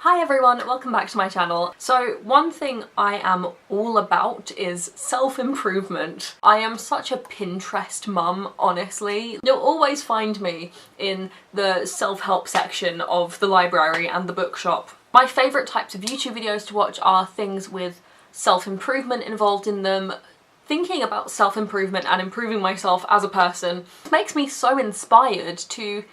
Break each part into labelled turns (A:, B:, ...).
A: Hi everyone, welcome back to my channel. So one thing I am all about is self-improvement. I am such a Pinterest mum, honestly. You'll always find me in the self-help section of the library and the bookshop. My favourite types of YouTube videos to watch are things with self-improvement involved in them. Thinking about self-improvement and improving myself as a person makes me so inspired to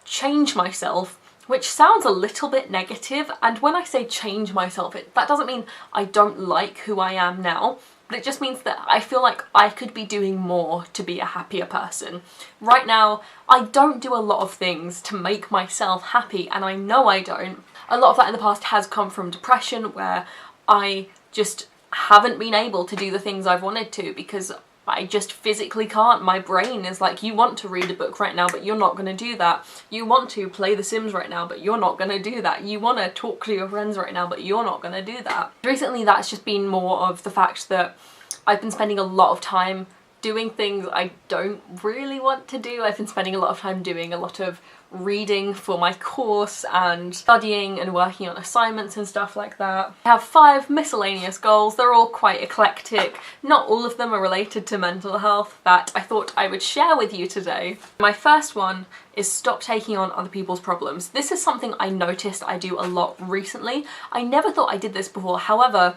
A: change myself, which sounds a little bit negative, and when I say change myself, that doesn't mean I don't like who I am now, but it just means that I feel like I could be doing more to be a happier person. Right now, I don't do a lot of things to make myself happy, and I know I don't. A lot of that in the past has come from depression, where I just haven't been able to do the things I've wanted to because I just physically can't. My brain is like, you want to read a book right now, but you're not going to do that. You want to play The Sims right now, but you're not going to do that. You want to talk to your friends right now, but you're not going to do that. Recently, that's just been more of the fact that I've been spending a lot of time doing things I don't really want to do. I've been spending a lot of time doing a lot of reading for my course and studying and working on assignments and stuff like that. I have 5 miscellaneous goals. They're all quite eclectic. Not all of them are related to mental health that I thought I would share with you today. My first one is stop taking on other people's problems. This is something I noticed I do a lot recently. I never thought I did this before. However,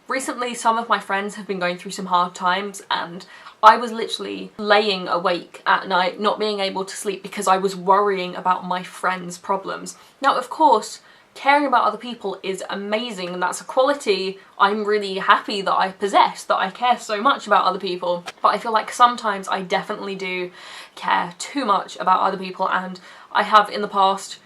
A: recently some of my friends have been going through some hard times, and I was literally laying awake at night not being able to sleep because I was worrying about my friends' problems. Now, of course, caring about other people is amazing, and that's a quality I'm really happy that I possess, that I care so much about other people. But I feel like sometimes I definitely do care too much about other people, and I have in the past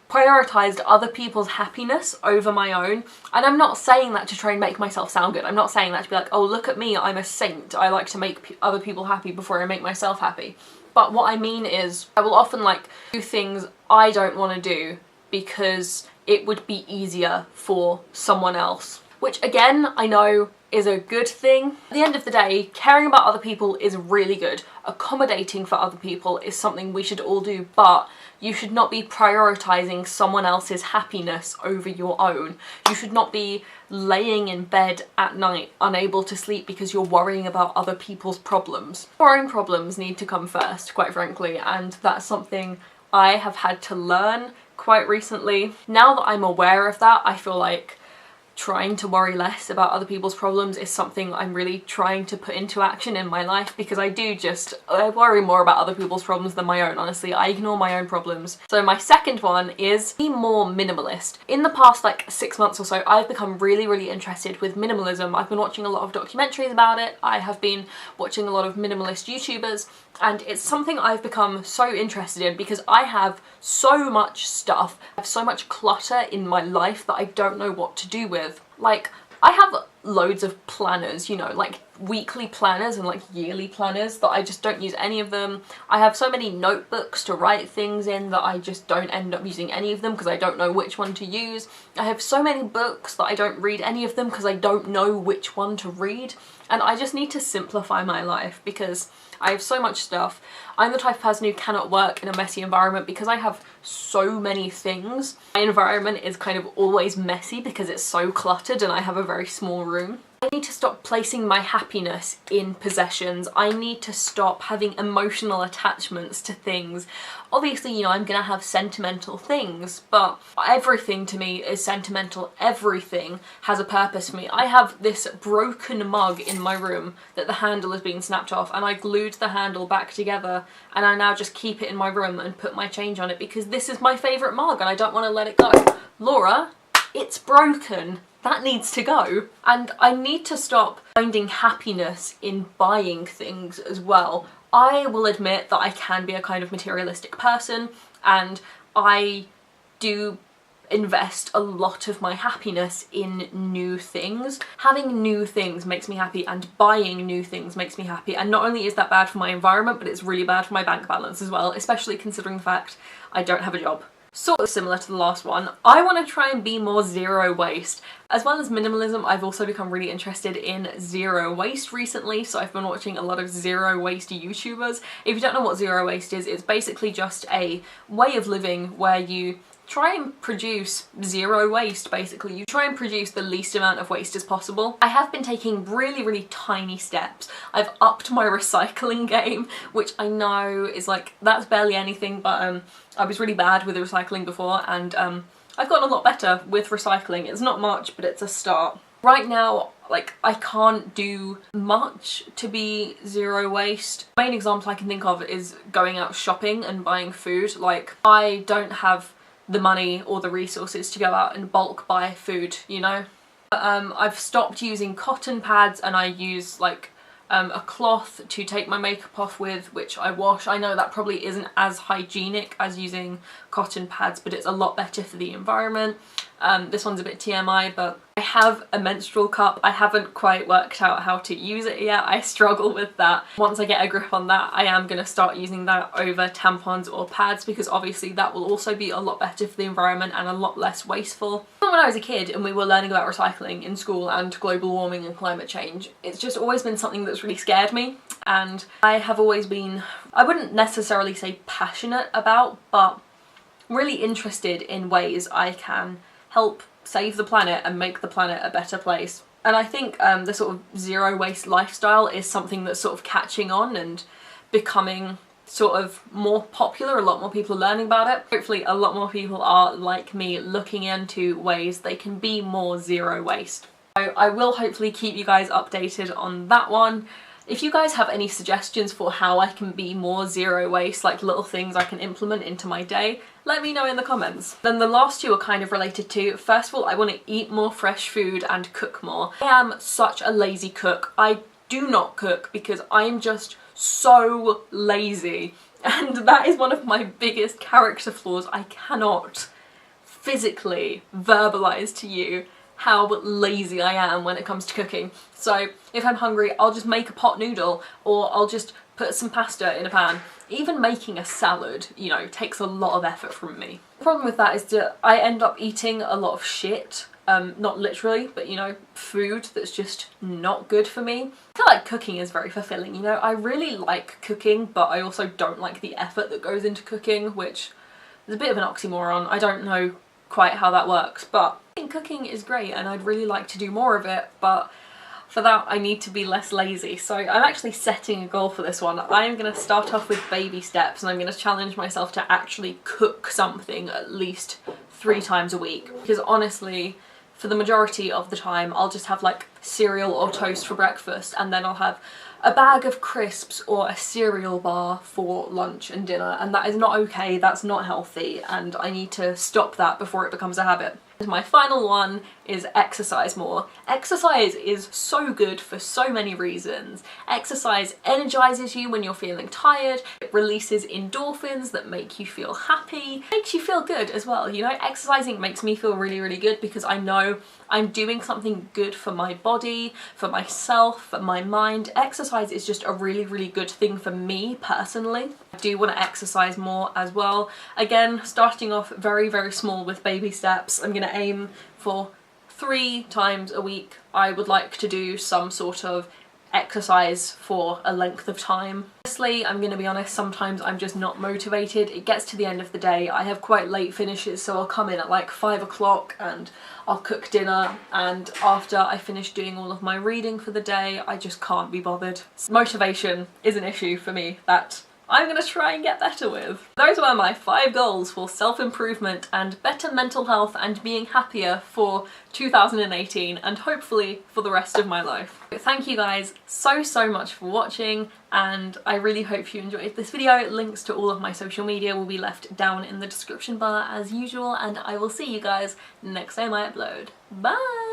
A: prioritised other people's happiness over my own. And I'm not saying that to try and make myself sound good. I'm not saying that to be like, oh, look at me, I'm a saint. I like to make other people happy before I make myself happy. But what I mean is, I will often do things I don't want to do because it would be easier for someone else. Which again, I know is a good thing. At the end of the day, caring about other people is really good. Accommodating for other people is something we should all do, but you should not be prioritising someone else's happiness over your own. You should not be laying in bed at night unable to sleep because you're worrying about other people's problems. Your own problems need to come first, quite frankly, and that's something I have had to learn quite recently. Now that I'm aware of that, I feel like trying to worry less about other people's problems is something I'm really trying to put into action in my life, because I worry more about other people's problems than my own, honestly. I ignore my own problems. So my second one is be more minimalist. In the past 6 months or so, I've become really interested with minimalism. I've been watching a lot of documentaries about it. I have been watching a lot of minimalist YouTubers, and it's something I've become so interested in because I have so much stuff. I have so much clutter in my life that I don't know what to do with. I have loads of planners, you know, weekly planners and yearly planners that I just don't use any of them. I have so many notebooks to write things in that I just don't end up using any of them because I don't know which one to use. I have so many books that I don't read any of them because I don't know which one to read. And I just need to simplify my life because I have so much stuff. I'm the type of person who cannot work in a messy environment because I have so many things. My environment is kind of always messy because it's so cluttered and I have a very small room. I need to stop placing my happiness in possessions. I need to stop having emotional attachments to things. Obviously, you know, I'm gonna have sentimental things, but everything to me is sentimental. Everything has a purpose for me. I have this broken mug in my room that the handle has been snapped off, and I glued the handle back together, and I now just keep it in my room and put my change on it because this is my favourite mug and I don't want to let it go. Laura, it's broken. That needs to go. And I need to stop finding happiness in buying things as well. I will admit that I can be a kind of materialistic person, and I do invest a lot of my happiness in new things. Having new things makes me happy, and buying new things makes me happy. And not only is that bad for my environment, but it's really bad for my bank balance as well, especially considering the fact I don't have a job. Sort of similar to the last one, I want to try and be more zero waste. As well as minimalism, I've also become really interested in zero waste recently, so I've been watching a lot of zero waste YouTubers. If you don't know what zero waste is, it's basically just a way of living where you try and produce zero waste basically. You try and produce the least amount of waste as possible. I have been taking really tiny steps. I've upped my recycling game, which I know is like, that's barely anything, but I was really bad with the recycling before, and I've gotten a lot better with recycling. It's not much, but it's a start. Right now, like, I can't do much to be zero waste. The main example I can think of is going out shopping and buying food. Like, I don't have the money or the resources to go out and bulk buy food, you know? I've stopped using cotton pads, and I use like a cloth to take my makeup off with, which I wash. I know that probably isn't as hygienic as using cotton pads, but it's a lot better for the environment. This one's a bit TMI, but I have a menstrual cup. I haven't quite worked out how to use it yet. I struggle with that. Once I get a grip on that, I am going to start using that over tampons or pads, because obviously that will also be a lot better for the environment and a lot less wasteful. When I was a kid and we were learning about recycling in school and global warming and climate change, it's just always been something that's really scared me, and I have always been, I wouldn't necessarily say passionate about, but really interested in ways I can help save the planet and make the planet a better place. And I think the sort of zero waste lifestyle is something that's sort of catching on and becoming sort of more popular. A lot more people are learning about it. Hopefully a lot more people are like me, looking into ways they can be more zero waste. So I will hopefully keep you guys updated on that one. If you guys have any suggestions for how I can be more zero waste, like little things I can implement into my day, let me know in the comments. Then the last two are kind of related to, first of all, I want to eat more fresh food and cook more. I am such a lazy cook. I do not cook because I'm just so lazy, and that is one of my biggest character flaws. I cannot physically verbalize to you how lazy I am when it comes to cooking. So if I'm hungry, I'll just make a pot noodle, or I'll just put some pasta in a pan. Even making a salad, you know, takes a lot of effort from me. The problem with that is that I end up eating a lot of shit. Not literally, but you know, food that's just not good for me. I feel like cooking is very fulfilling, you know? I really like cooking, but I also don't like the effort that goes into cooking, which is a bit of an oxymoron. I don't know quite how that works, but I think cooking is great and I'd really like to do more of it, but for that I need to be less lazy. So I'm actually setting a goal for this one. I am going to start off with baby steps, and I'm going to challenge myself to actually cook something at least 3 times a week, because honestly, for the majority of the time I'll just have like cereal or toast for breakfast, and then I'll have a bag of crisps or a cereal bar for lunch and dinner, and that is not okay, that's not healthy, and I need to stop that before it becomes a habit. My final one is exercise more. Exercise is so good for so many reasons. Exercise energizes you when you're feeling tired, it releases endorphins that make you feel happy, makes you feel good as well, you know? Exercising makes me feel really good because I know I'm doing something good for my body, for myself, for my mind. Exercise is just a really good thing for me personally. I do want to exercise more as well. Again, starting off very small with baby steps. I'm going to aim for 3 times a week. I would like to do some sort of exercise for a length of time. Honestly, I'm going to be honest, sometimes I'm just not motivated. It gets to the end of the day, I have quite late finishes, so I'll come in at like 5 o'clock and I'll cook dinner, and after I finish doing all of my reading for the day, I just can't be bothered. Motivation is an issue for me that I'm gonna try and get better with. Those were my 5 goals for self-improvement and better mental health and being happier for 2018, and hopefully for the rest of my life. Thank you guys so much for watching, and I really hope you enjoyed this video. Links to all of my social media will be left down in the description bar as usual, and I will see you guys next time I upload. Bye!